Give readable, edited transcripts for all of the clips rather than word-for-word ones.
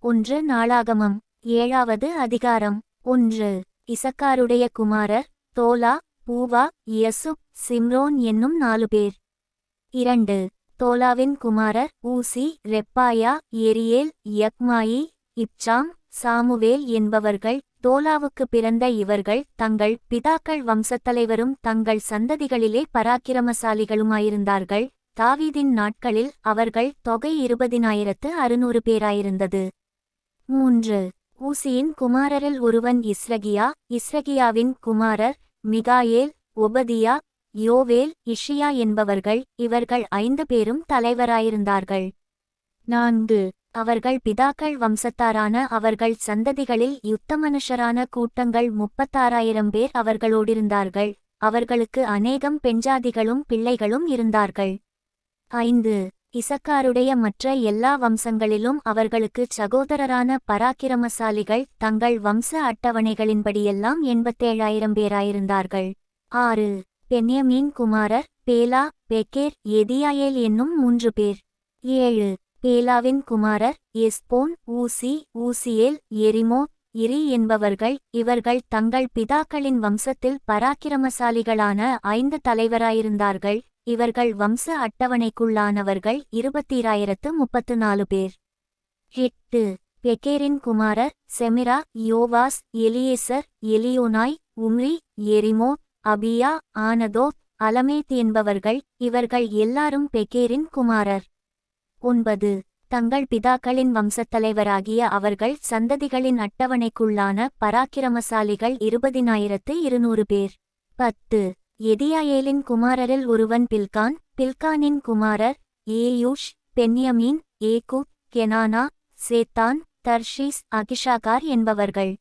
ஒன்று நாளாகமம் 7வது அதிகாரம். 1. இசக்காருடைய குமாரர் தோலா, பூவா, யசுப், சிம்ரோன் என்னும் 4 பேர். 2. தோலாவின் குமாரர் ஊசி, ரெப்பாயா, எரியேல், யக்மாயி, இப்சாம், சாமுவேல் என்பவர்கள். தோலாவுக்கு பிறந்த இவர்கள் தங்கள் பிதாக்கள் வம்சத்தலைவரும் தங்கள் சந்ததிகளிலே பராக்கிரமசாலிகளுமாயிருந்தார்கள். தாவீதின் நாட்களில் அவர்கள் தொகை 20,600 பேராயிருந்தது. 3. ஊசியின் குமாரரில் ஒருவன் இஸ்ரகியா. இஸ்ரகியாவின் குமாரர் மிகாயேல், ஒபதியா, யோவேல், இஷியா என்பவர்கள். இவர்கள் 5 பேரும் தலைவராயிருந்தார்கள். 4. அவர்கள் பிதாக்கள் வம்சத்தாரான அவர்கள் சந்ததிகளில் யுத்தமனுஷரான கூட்டங்கள் 36,000 பேர் அவர்களோடிருந்தார்கள். அவர்களுக்கு அநேகம் பெண்ஜாதிகளும் பிள்ளைகளும் இருந்தார்கள். 5. இசக்காருடைய மற்ற எல்லா வம்சங்களிலும் அவர்களுக்கு சகோதரரான பராக்கிரமசாலிகள் தங்கள் வம்ச அட்டவணைகளின்படியெல்லாம் 87,000 பேராயிருந்தார்கள். 6. பென்யமீன் குமாரர் பேலா, பெக்கேர், எதியாயேல் என்னும் 3 பேர். 7. பேலாவின் குமாரர் எஸ்போன், ஊசி, ஊசியேல், எரிமோத், இரி என்பவர்கள். இவர்கள் தங்கள் பிதாக்களின் வம்சத்தில் பராக்கிரமசாலிகளான 5 தலைவராயிருந்தார்கள். இவர்கள் வம்ச அட்டவணைக்குள்ளானவர்கள் 20,034 பேர். 8. பெக்கேரின் குமாரர் செமிரா, யோவாஸ், எலியேசர், எலியோனாய், உம்ரி, எரிமோத், அபியா, ஆனதோத், அலமேத் என்பவர்கள். இவர்கள் எல்லாரும் பெக்கேரின் குமாரர். 9. தங்கள் பிதாக்களின் வம்சத்தலைவராகிய அவர்கள் சந்ததிகளின் அட்டவணைக்குள்ளான பராக்கிரமசாலிகள் 20,200 பேர். 10. எதியாயேலின் குமாரரில் ஒருவன் பில்கான். பில்கானின் குமாரர் ஏயூஷ், பென்யமீன், ஏகூத், கெனானா, சேத்தான், தர்ஷீஸ், அகிஷாகார் என்பவர்கள்.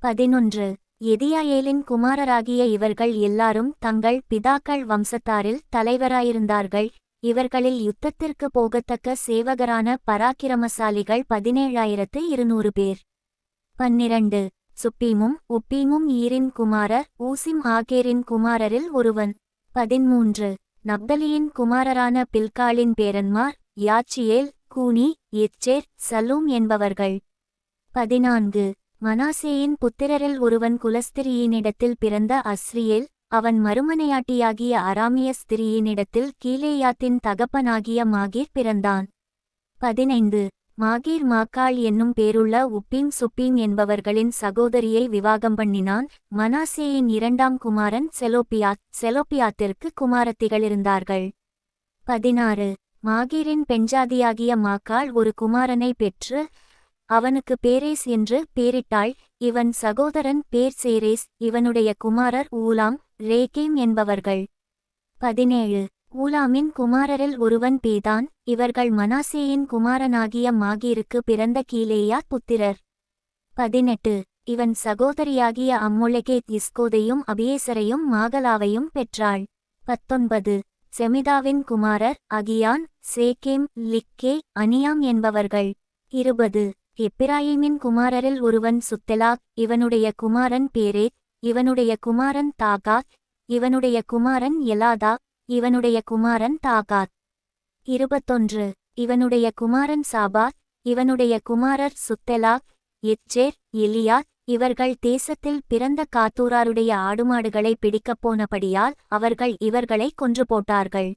11. எதியாயேலின் குமாரராகிய இவர்கள் எல்லாரும் தங்கள் பிதாக்கள் வம்சத்தாரில் தலைவராயிருந்தார்கள். இவர்களில் யுத்தத்திற்கு போகத்தக்க சேவகரான பராக்கிரமசாலிகள் 17,200 பேர். 12. சுப்பீமும் உப்பீமும் ஈரின் குமாரர் ஊசிம் ஆகேரின் குமாரரில் ஒருவன். 13. நப்தலியின் குமாரரான பில்காளின் பேரன்மார் யாச்சியேல், கூனி, எச்சேர், சலூம் என்பவர்கள். 14. மனாசேயின் புத்திரரில் ஒருவன் குலஸ்திரியினிடத்தில் பிறந்த அஸ்ரியேல். அவன் மறுமனையாட்டியாகிய அராமிய ஸ்திரியினிடத்தில் கீலேயாத்தின் தகப்பனாகிய மாகீர் பிறந்தான். 15. மாகீர் மாக்காள் என்னும் பேருள்ள உப்பீம் சுப்பீம் என்பவர்களின் சகோதரியை விவாகம் பண்ணினான். மனாசேயின் 2ஆம் குமாரன் செலோப்பியாத். செலோப்பியாத்திற்கு குமாரத்திகளிருந்தார்கள். 16. மாகீரின் பெண்ஜாதியாகிய மாக்காள் ஒரு குமாரனை பெற்று அவனுக்கு பேரேஸ் என்று பேரிட்டாள். இவன் சகோதரன் பேர் சேரேஸ். இவனுடைய குமாரர் ஊலாம், ரேகேம் என்பவர்கள். 17. ஊலாமின் குமாரரில் ஒருவன் பேதான். இவர்கள் மனாசேயின் குமாரனாகிய மாகீருக்கு பிறந்த கீலேயாத் புத்திரர். 18. இவன் சகோதரியாகிய அம்மொளெகேத் இஸ்கோதையும் அபியேசரையும் மாகலாவையும் பெற்றாள். 19. செமிதாவின் குமாரர் அகியான், சேக்கேம், லிக்கே, அனியாம் என்பவர்கள். 20. எப்பிராயீமின் குமாரரில் ஒருவன் சுத்தெலாக். இவனுடைய குமாரன் பேரேத். இவனுடைய குமாரன் தாகாத். இவனுடைய குமாரன் எலாதா. இவனுடைய குமாரன் தாகாத். 21. இவனுடைய குமாரன் சாபாத். இவனுடைய குமாரர் சுத்தெலாக், எச்சேர், எலியாத். இவர்கள் தேசத்தில் பிறந்த காத்தூராருடைய ஆடுமாடுகளை பிடிக்கப் போனபடியால் அவர்கள் இவர்களை கொன்று போட்டார்கள்.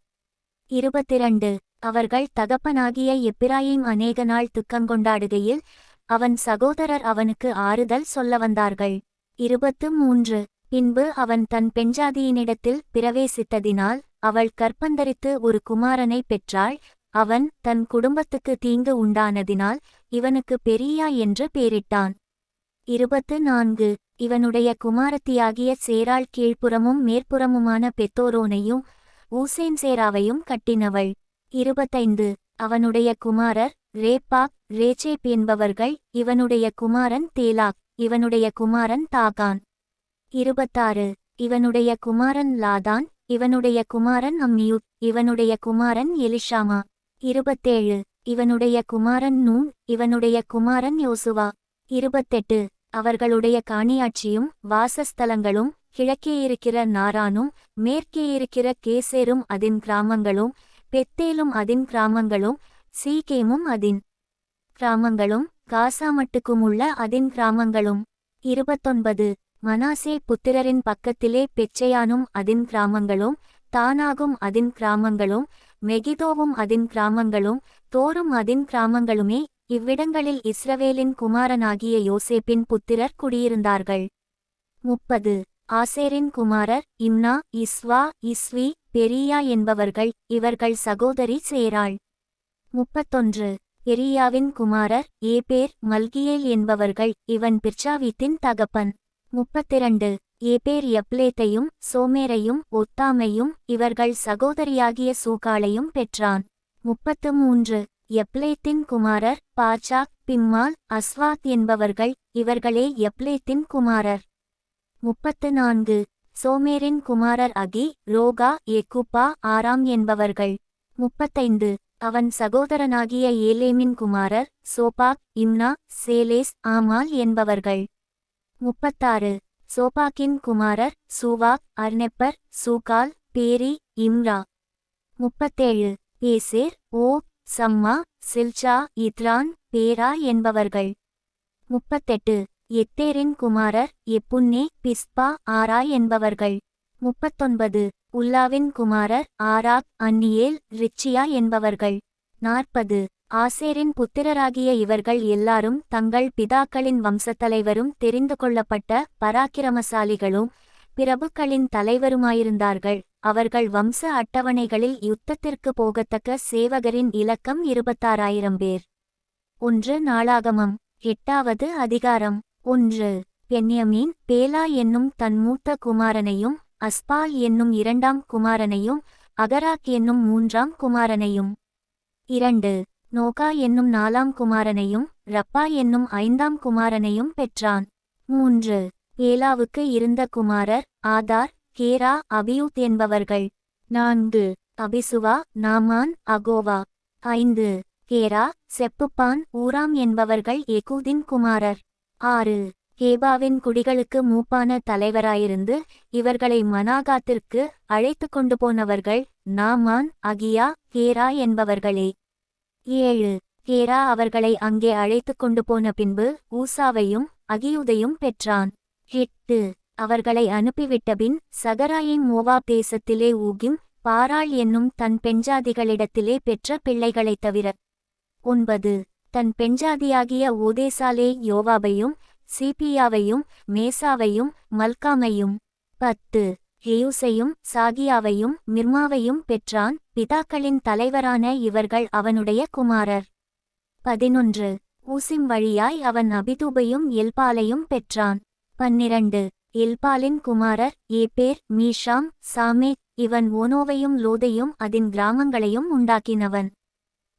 22. அவர்கள் தகப்பனாகிய எப்பிராயீம் அநேக நாள் துக்கங்கொண்டாடுகையில் அவன் சகோதரர் அவனுக்கு ஆறுதல் சொல்ல வந்தார்கள். 23. பின்பு அவன் தன் பெண்ஜாதியினிடத்தில் பிரவேசித்ததினால் அவள் கற்பந்தரித்து ஒரு குமாரனை பெற்றாள். அவன் தன் குடும்பத்துக்கு தீங்கு உண்டானதினால் இவனுக்கு பெரியா என்று பேரிட்டான். 24. இவனுடைய குமாரத்தியாகிய சேராள் கீழ்ப்புறமும் மேற்புறமுமான பெத்தோரோனையும் ஊசேன்சேராவையும் கட்டினவள். 25. அவனுடைய குமாரர் ரேப்பாக், ரேச்சேப் என்பவர்கள். இவனுடைய குமாரன் தேலாக். இவனுடைய குமாரன் தாகான். 26. இவனுடைய குமாரன் லாதான். இவனுடைய குமாரன் அம்மியூத். இவனுடைய குமாரன் எலிஷாமா. 27. இவனுடைய குமாரன் நூன். இவனுடைய குமாரன் யோசுவா. 28. அவர்களுடைய காணியாட்சியும் வாசஸ்தலங்களும் கிழக்கே இருக்கிற நாரானும் மேற்கே இருக்கிற கேசேரும் அதின் கிராமங்களும் பெத்தேலும் அதின் கிராமங்களும் சீகேமும் அதின் கிராமங்களும் காசா மட்டுக்குமுள்ள அதின் கிராமங்களும். 29 மனாசே புத்திரரின் பக்கத்திலே பெச்சையானும் அதின் கிராமங்களும், தானாகும் அதின் கிராமங்களும், மெகிதோவும் அதின் கிராமங்களும், தோரும் அதின் கிராமங்களுமே. இவ்விடங்களில் இஸ்ரவேலின் குமாரனாகிய யோசேப்பின் புத்திரர் குடியிருந்தார்கள். 30 ஆசேரின் குமாரர் இம்னா, இஸ்வா, இஸ்வி, பெரியா என்பவர்கள். இவர்கள் சகோதரி சேராள். 31 பெரியாவின் குமாரர் ஏபேர், மல்கியேல் என்பவர்கள். இவன் பிர்சாவீத்தின் தகப்பன். 32 ஏபேர் யப்லேத்தையும் சோமேரையும் ஒத்தாமையும். இவர்கள் சகோதரியாகிய சூகாளையும் பெற்றான். 33 யப்லேத்தின் குமாரர் பாச்சாக், பிம்மால், அஸ்வாத் என்பவர்கள். இவர்களே யப்லேத்தின் குமாரர். 34 சோமேரின் குமாரர் அகி, ரோகா, எக்குப்பா, ஆராம் என்பவர்கள். 35 அவன் சகோதரனாகிய ஏலேமின் குமாரர் சோபாக், இம்னா, சேலேஸ், ஆமால் என்பவர்கள். 36 சோபாக்கின் குமாரர் சூவாக், அர்னெப்பர், சூகால், பேரி, இம்ரா. 37 பேசேர், ஓப், சம்மா, சில்ச்சா, இத்ரான், பேரா என்பவர்கள். 38 எத்தேரின் குமாரர் எப்புன்னே, பிஸ்பா, ஆரா என்பவர்கள். 39 உல்லாவின் குமாரர் ஆராக், அன்னியேல், ரிச்சியா என்பவர்கள். 40 ஆசேரின் புத்திரராகிய இவர்கள் எல்லாரும் தங்கள் பிதாக்களின் வம்சத்தலைவரும் தெரிந்து கொள்ளப்பட்ட பராக்கிரமசாலிகளும் பிரபுக்களின் தலைவருமாயிருந்தார்கள். அவர்கள் வம்ச அட்டவணைகளில் யுத்தத்திற்கு போகத்தக்க சேவகரின் இலக்கம் 26,000 பேர். 1 நாளாகமம் 8வது அதிகாரம். 1 பென்யமீன் பேலா என்னும் தன் மூத்த குமாரனையும், அஸ்பால் என்னும் 2ஆம் குமாரனையும், அகராக் என்னும் 3ஆம் குமாரனையும். 2 நோகா என்னும் 4ஆம் குமாரனையும், ரப்பா என்னும் 5ஆம் குமாரனையும் பெற்றான். 3 பேலாவுக்கு இருந்த குமாரர் ஆதார், கேரா, அபியூத் என்பவர்கள். 4 அபிசுவா, நாமான், அகோவா. 5 கேரா, செப்புப்பான், ஊராம் என்பவர்கள் எகூதின் குமாரர். 6 கேபாவின் குடிகளுக்கு மூப்பான தலைவராயிருந்து இவர்களை மனாகாத்திற்கு அழைத்து கொண்டு போனவர்கள் நாமான், அகியா, கேரா என்பவர்களே. 7 கேரா அவர்களை அங்கே அழைத்து கொண்டு போன பின்பு ஊசாவையும் அகியூதையும் பெற்றான். 8 அவர்களை அனுப்பிவிட்டபின் சகராயின் மோவாப் தேசத்திலே ஊகிம், பாராள் என்னும் தன் பெண்ஜாதிகளிடத்திலே பெற்ற பிள்ளைகளைத் தவிர. 9 தன் பெண்ஜாதியாகிய ஓதேசாலே யோவாபையும், சீபியாவையும், மேசாவையும், மல்காமையும். 10 ஏயூசையும், சாகியாவையும், மிர்மாவையும் பெற்றான். பிதாக்களின் தலைவரான இவர்கள் அவனுடைய குமாரர். 11 ஊசிம் வழியாய் அவன் அபிதூபையும் எல்பாலையும் பெற்றான். 12 எல்பாலின் குமாரர் ஏபேர், மீஷாம், சாமேத். இவன் ஓனோவையும் லோதையும் அதின் கிராமங்களையும் உண்டாக்கினவன்.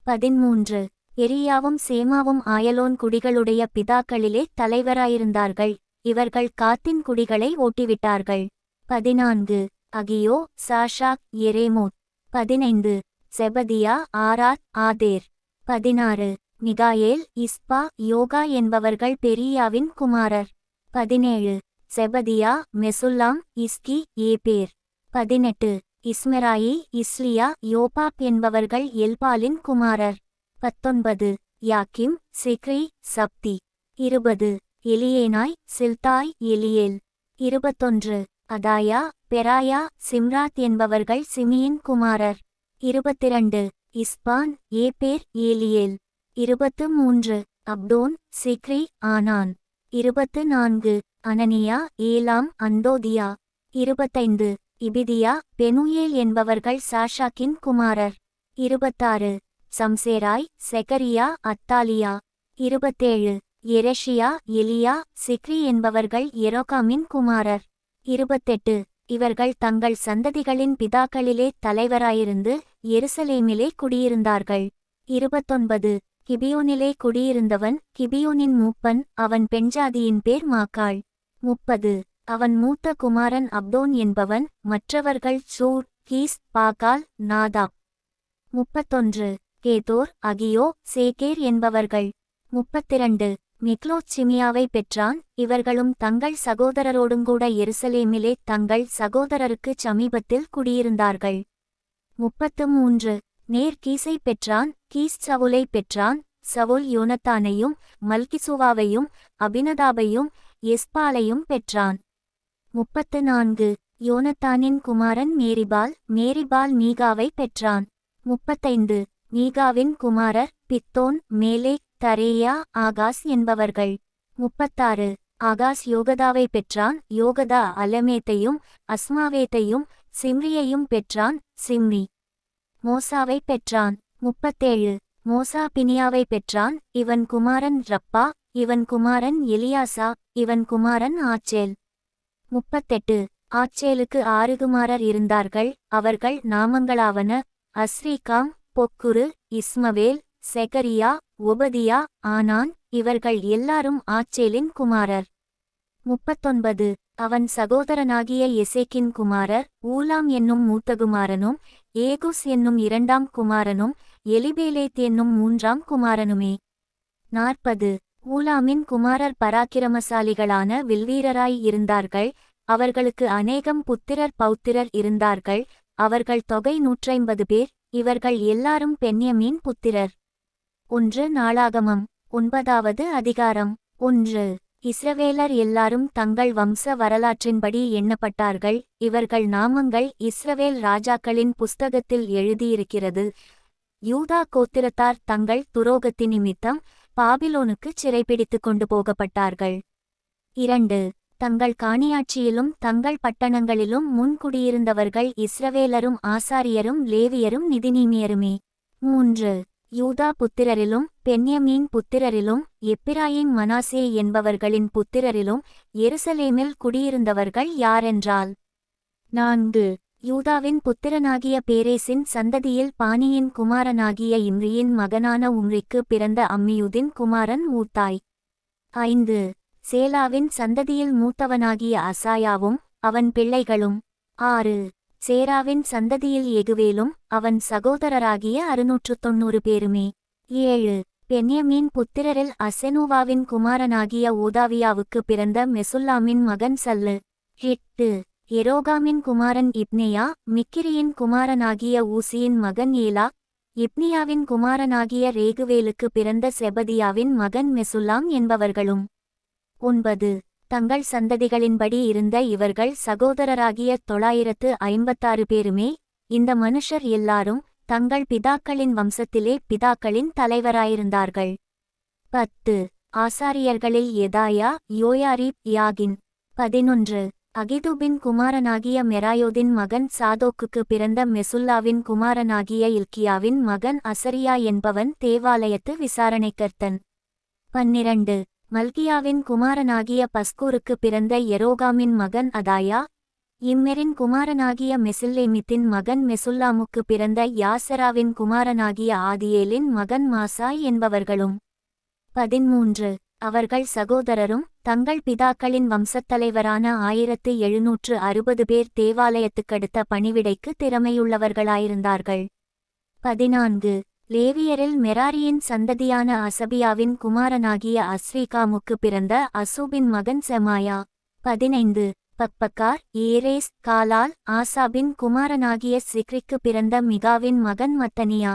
13 எரியாவும் சேமாவும் ஆயலோன் குடிகளுடைய பிதாக்களிலே தலைவராயிருந்தார்கள். இவர்கள் காத்தின் குடிகளை ஓட்டிவிட்டார்கள். 14 அகியோ, சாஷாக், எரேமோத். 15 செபதியா, ஆராத், ஆதேர். 16 மிகாயேல், இஸ்பா, யோகா என்பவர்கள் பெரியாவின் குமாரர். 17 செபதியா, மெசுல்லாம், இஸ்கி, ஏபேர். 18 இஸ்மெராயி, இஸ்லியா, யோபாப் என்பவர்கள் எல்பாலின் குமாரர். 19 யாக்கிம், Sikri, சப்தி. 20 Elioenai, Zillethai, Eliel. 21 அதாயா, பெராயா, Shimrath என்பவர்கள் சிமியின் குமாரர். 22 இஸ்பான், ஏபேர், ஏலியேல். 23 அப்தோன், சிக்ரி, ஆனான். 24 அனனியா, ஏலாம், அந்தோதியா. 25 இபிதியா, பெனுயேல் என்பவர்கள் சாஷாக்கின் குமாரர். 26 சம்சேராய், செகரியா, அத்தாலியா. 27 எரெஷியா, எலியா, சிக்ரி என்பவர்கள் எரோகாமின் குமாரர். 28 இவர்கள் தங்கள் சந்ததிகளின் பிதாக்களிலே தலைவராயிருந்து எருசலேமிலே குடியிருந்தார்கள். 29 கிபியோனிலே குடியிருந்தவன் கிபியோனின் மூப்பன், அவன் பெண்ஜாதியின் பேர் மாக்காள். 30 அவன் மூத்த குமாரன் அப்தோன் என்பவன், மற்றவர்கள் சூர், கீஸ், பாகால், நாதாப். 31 கேதோர், அகியோ, சேகேர் என்பவர்கள். 32 மிக்லோத் சிமியாவை பெற்றான். இவர்களும் தங்கள் சகோதரரோடுங்கூட எருசலேமிலே தங்கள் சகோதரருக்குச் சமீபத்தில் குடியிருந்தார்கள். 33 நேர் கீசை பெற்றான். கீஸ் சவுலை பெற்றான். சவுல் யோனத்தானையும் மல்கிசூவாவையும் அபினதாபையும் எஸ்பாலையும் பெற்றான். 34 யோனத்தானின் குமாரன் மேரிபால். மேரிபால் மீகாவை பெற்றான். 35 மீகாவின் குமாரர் பித்தோன், மேலேக், தரேயா, ஆகாஸ் என்பவர்கள். 36 ஆகாஸ் யோகதாவை பெற்றான். யோகதா அலமேத்தையும் அஸ்மாவேத்தையும் சிம்ரியையும் பெற்றான். சிம்ரி மோசாவை பெற்றான். 37 மோசா பினியாவை பெற்றான். இவன் குமாரன் ரப்பா, இவன் குமாரன் எலியாசா, இவன் குமாரன் ஆச்சேல். 38 ஆச்சேலுக்கு 6 குமாரர் இருந்தார்கள். அவர்கள் நாமங்களாவன: அஸ்ரீகாம், பொக்குரு, இஸ்மவேல், செகரியா, ஒபதியா, ஆனான். இவர்கள் எல்லாரும் ஆச்சேலின் குமாரர். 39 அவன் சகோதரனாகிய எசேக்கின் குமாரர்: ஊலாம் என்னும் மூத்தகுமாரனும், ஏகுஸ் என்னும் 2ஆம் குமாரனும், எலிபேலேத் என்னும் 3ஆம் குமாரனுமே. 40 ஊலாமின் குமாரர் பராக்கிரமசாலிகளான வில்வீரராய் இருந்தார்கள். அவர்களுக்கு அநேகம் புத்திரர் பௌத்திரர் இருந்தார்கள். அவர்கள் தொகை 150 பேர். இவர்கள் எல்லாரும் பென்யமீன் புத்திரர். 1 நாளாகமம் 9வது அதிகாரம். 1 இஸ்ரவேலர் எல்லாரும் தங்கள் வம்ச வரலாற்றின்படி எண்ணப்பட்டார்கள். இவர்கள் நாமங்கள் இஸ்ரவேல் ராஜாக்களின் புஸ்தகத்தில் எழுதியிருக்கிறது. யூதா கோத்திரத்தார் தங்கள் துரோகத்தின் நிமித்தம் பாபிலோனுக்கு சிறைபிடித்துக் கொண்டு போகப்பட்டார்கள். 2 தங்கள் காணியாட்சியிலும் தங்கள் பட்டணங்களிலும் முன்குடியிருந்தவர்கள் இஸ்ரவேலரும் ஆசாரியரும் லேவியரும் நிதிநீமியருமே. 3 யூதா புத்திரரிலும் பென்யமீன் புத்திரரிலும் எப்பிராயீம் மனாசே என்பவர்களின் புத்திரரிலும் எருசலேமில் குடியிருந்தவர்கள் யாரென்றால்: 4 யூதாவின் புத்திரனாகிய பேரேசின் சந்ததியில் பானியின் குமாரனாகிய இம்ரியின் மகனான உம்ரிக்கு பிறந்த அம்மியூதின் குமாரன் ஊத்தாய். 5 சேலாவின் சந்ததியில் மூத்தவனாகிய அசாயாவும் அவன் பிள்ளைகளும். 6 சேராவின் சந்ததியில் எகுவேலும் அவன் சகோதரராகிய 690 பேருமே. 7 பென்யமீன் புத்திரரில் அசெனூவாவின் குமாரனாகிய ஓதாவியாவுக்கு பிறந்த மெசுல்லாமின் மகன் சல்லு. 8 எரோகாமின் குமாரன் இப்னேயா, மிக்கிரியின் குமாரனாகிய ஊசியின் மகன் ஏலா, இப்னியாவின் குமாரனாகிய ரேகுவேலுக்கு பிறந்த செபதியாவின் மகன் மெசுல்லாம் என்பவர்களும். 9 தங்கள் சந்ததிகளின்படி இருந்த இவர்கள் சகோதரராகிய 956 பேருமே. இந்த மனுஷர் எல்லாரும் தங்கள் பிதாக்களின் வம்சத்திலே பிதாக்களின் தலைவராயிருந்தார்கள். 10 ஆசாரியர்களில் எதாயா, யோயாரீப், யாகின். 11 அகிதூபின் குமாரனாகிய மெராயோதின் மகன் சாதோக்குக்கு பிறந்த மெசுல்லாவின் குமாரனாகிய இல்கியாவின் மகன் அசரியா என்பவன் தேவாலயத்து விசாரணைக்கர்த்தன். 12 மல்கியாவின் குமாரனாகிய பஸ்கூருக்கு பிறந்த எரோகாமின் மகன் அதாயா. இம்மெரின் குமாரனாகிய மெசில்லேமித்தின் மகன் மெசுல்லாமுக்கு பிறந்த யாசராவின் குமாரனாகிய ஆதியேலின் மகன் மாசாய் என்பவர்களும். 13 அவர்கள் சகோதரரும் தங்கள் பிதாக்களின் வம்சத்தலைவரான 1760 பேர் தேவாலயத்துக்கடுத்த பணிவிடைக்கு திறமையுள்ளவர்களாயிருந்தார்கள். 14 லேவியரில் மெராரியின் சந்ததியான அசபியாவின் குமாரனாகிய அஸ்ரீகாமுக்கு பிறந்த அசூபின் மகன் செமாயா. 15 பக்பக்கார், ஏரேஸ், காலால், ஆசாபின் குமாரனாகிய சிக்ரிக்கு பிறந்த மிகாவின் மகன் மத்தனியா.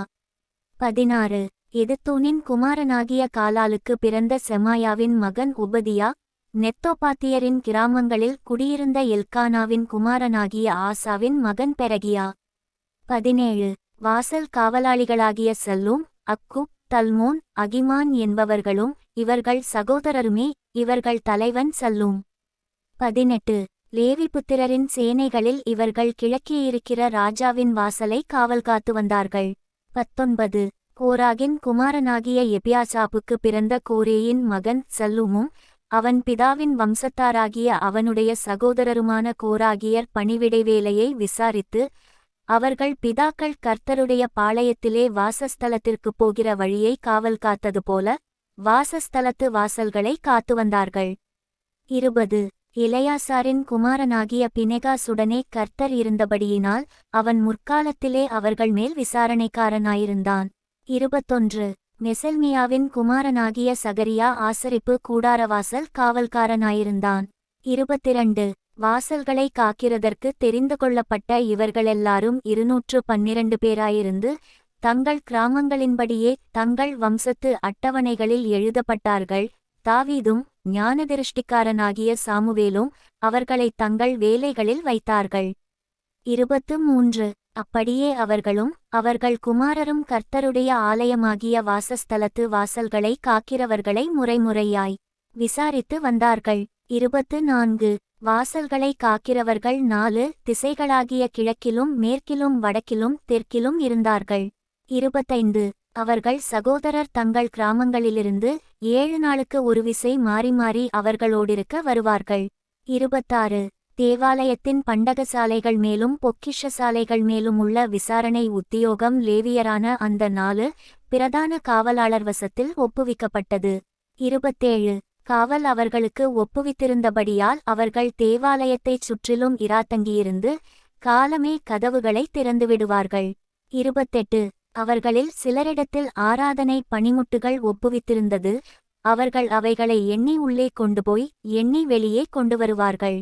16 எதுத்தூனின் குமாரனாகிய காலாலுக்கு பிறந்த செமாயாவின் மகன் உபதியா. நெத்தோபாத்தியரின் கிராமங்களில் குடியிருந்த எல்கானாவின் குமாரனாகிய ஆசாவின் மகன் பெரகியா. 17 வாசல் காவலாளிகளாகிய சல்லூம், அக்குப், தல்மோன், அகிமான் என்பவர்களும் இவர்கள் சகோதரருமே. இவர்கள் தலைவன் சல்லூம். 18 லேவிபுத்திரரின் சேனைகளில் இவர்கள் கிழக்கே இருக்கிற ராஜாவின் வாசலை காவல் காத்து வந்தார்கள். 19 கோராகின் குமாரனாகிய எபியாசாப்புக்கு பிறந்த கோரேயின் மகன் சல்லூமும் அவன் பிதாவின் வம்சத்தாராகிய அவனுடைய சகோதரருமான கோராகியர் பணிவிடை வேலையை விசாரித்து அவர்கள் பிதாக்கள் கர்த்தருடைய பாளையத்திலே வாசஸ்தலத்திற்குப் போகிற வழியை காவல் காத்தது போல வாசஸ்தலத்து வாசல்களை காத்து வந்தார்கள். 20 எலெயாசாரின் குமாரனாகிய பினெகாசுடனே கர்த்தர் இருந்தபடியினால் அவன் முற்காலத்திலே அவர்கள் மேல் விசாரணைக்காரனாயிருந்தான். 21 மெசெல்மியாவின் குமாரனாகிய சகரியா ஆசரிப்பு கூடாரவாசல் காவல்காரனாயிருந்தான். 22 வாசல்களை காக்கிறதற்கு தெரிந்து கொள்ளப்பட்ட இவர்களெல்லாரும் 212 பேராயிருந்து தங்கள் கிராமங்களின்படியே தங்கள் வம்சத்து அட்டவணைகளில் எழுதப்பட்டார்கள். தாவீதும் ஞானதிருஷ்டிக்காரனாகிய சாமுவேலும் அவர்களை தங்கள் வேலைகளில் வைத்தார்கள். 23 அப்படியே அவர்களும் அவர்கள் குமாரரும் கர்த்தருடைய ஆலயமாகிய வாசஸ்தலத்து வாசல்களை காக்கிறவர்களை முறைமுறையாய் விசாரித்து வந்தார்கள். 24 வாசல்களை காக்கிறவர்கள் 4 திசைகளாகிய கிழக்கிலும் மேற்கிலும் வடக்கிலும் தெற்கிலும் இருந்தார்கள். 25 அவர்கள் சகோதரர் தங்கள் கிராமங்களிலிருந்து 7 நாளுக்கு ஒரு விசை மாறி மாறி அவர்களோடிருக்க வருவார்கள். 26 தேவாலயத்தின் பண்டகசாலைகள் மேலும் பொக்கிஷசாலைகள் மேலும் உள்ள விசாரணை உத்தியோகம் லேவியரான அந்த 4 பிரதான காவலாளர் வசத்தில் ஒப்புவிக்கப்பட்டது. 27 காவல் அவர்களுக்கு ஒப்புவித்திருந்தபடியால் அவர்கள் தேவாலயத்தைச் சுற்றிலும் இராத்தங்கியிருந்து காலமே கதவுகளை திறந்துவிடுவார்கள். 28 அவர்களில் சிலரிடத்தில் ஆராதனை பணிமுட்டுகள் ஒப்புவித்திருந்தது. அவர்கள் அவைகளை எண்ணி உள்ளே கொண்டுபோய் எண்ணி வெளியே கொண்டு வருவார்கள்.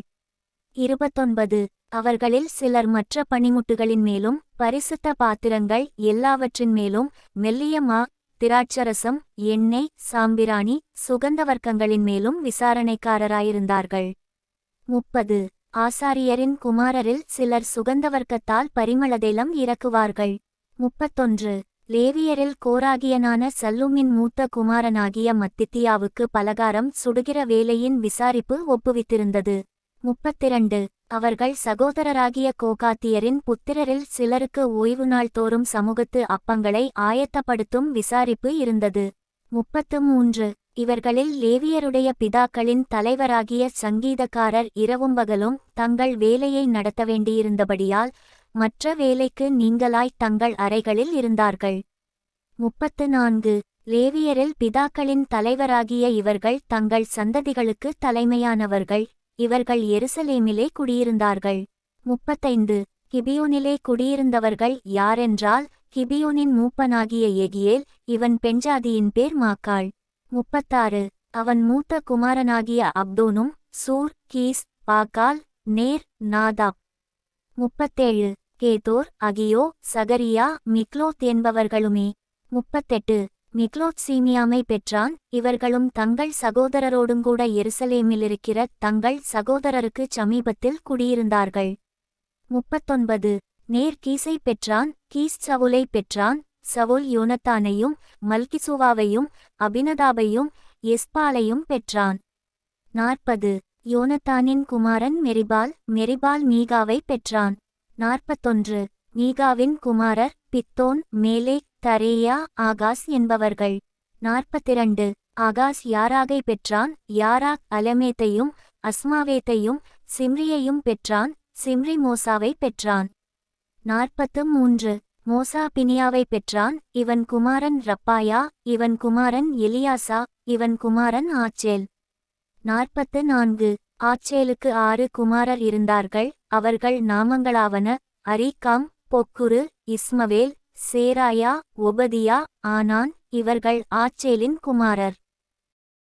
29 அவர்களில் சிலர் மற்ற பணிமுட்டுகளின் மேலும் பரிசுத்த பாத்திரங்கள் எல்லாவற்றின் மேலும் மெல்லிய மா திராட்சரசம் எண்ணெய் சாம்பிராணி சுகந்தவர்க்கங்களின் மேலும் விசாரணைக்காரராயிருந்தார்கள். 30 ஆசாரியரின் குமாரரில் சிலர் சுகந்தவர்க்கத்தால் பரிமளதைலம் இறக்குவார்கள். 31 லேவியரில் கோராகியனான சல்லூமின் மூத்த குமாரனாகிய மத்தித்தியாவுக்கு பலகாரம் சுடுகிற வேலையின் விசாரிப்பு ஒப்புவித்திருந்தது. 32 அவர்கள் சகோதரராகிய கோகாத்தியரின் புத்திரரில் சிலருக்கு ஓய்வு நாள் தோறும் சமூகத்து அப்பங்களை ஆயத்தப்படுத்தும் விசாரிப்பு இருந்தது. 33 இவர்களில் லேவியருடைய பிதாக்களின் தலைவராகிய சங்கீதக்காரர் இரவும் பகலும் தங்கள் வேலையை நடத்த வேண்டியிருந்தபடியால் மற்ற வேலைக்கு நீங்களாய் தங்கள் அறைகளில் இருந்தார்கள். 34 லேவியரில் பிதாக்களின் தலைவராகிய இவர்கள் தங்கள் சந்ததிகளுக்கு தலைமையானவர்கள். இவர்கள் எருசலேமிலே குடியிருந்தார்கள். 35 கிபியோனிலே குடியிருந்தவர்கள் யாரென்றால் கிபியோனின் மூப்பனாகிய எகியேல் இவன் பெண்ஜாதியின் பேர் மாக்காள். 36 அவன் மூத்த குமாரனாகிய அப்தோனும் சூர் கீஸ் பாக்கால் நேர் நாதாப். 37 கேதோர் அகியோ சகரியா மிக்லோத் என்பவர்களுமே. 38 மிக்லோத் சீமியாமை பெற்றான். இவர்களும் தங்கள் சகோதரரோடுங்கூட எருசலேமிலிருக்கிற தங்கள் சகோதரருக்கு சமீபத்தில் குடியிருந்தார்கள். 39 நேர் கீசை பெற்றான். கீஸ் சவுலை பெற்றான். சவுல் யோனத்தானையும் மல்கிசூவாவையும் அபினதாபையும் எஸ்பாலையும் பெற்றான். 40 யோனத்தானின் குமாரன் மெரிபால். மெரிபால் மீகாவை பெற்றான். 41 மீகாவின் குமாரர் பித்தோன் மேலேக் தரேயா ஆகாஸ் என்பவர்கள். 42 ஆகாஸ் யாராகை பெற்றான். யாராக் அலமேத்தையும் அஸ்மாவேத்தையும் சிம்ரியையும் பெற்றான். சிம்ரி மோசாவை பெற்றான். 43 மோசா பினியாவை பெற்றான். இவன் குமாரன் ரப்பாயா. இவன் குமாரன் எலியாசா. இவன் குமாரன் ஆச்சேல். 44 ஆச்சேலுக்கு 6 குமாரர் இருந்தார்கள். அவர்கள் நாமங்களாவன அரிகாம் பொக்குரு இஸ்மவேல் சேராயா ஒபதியா ஆனான். இவர்கள் ஆச்சேலின் குமாரர்.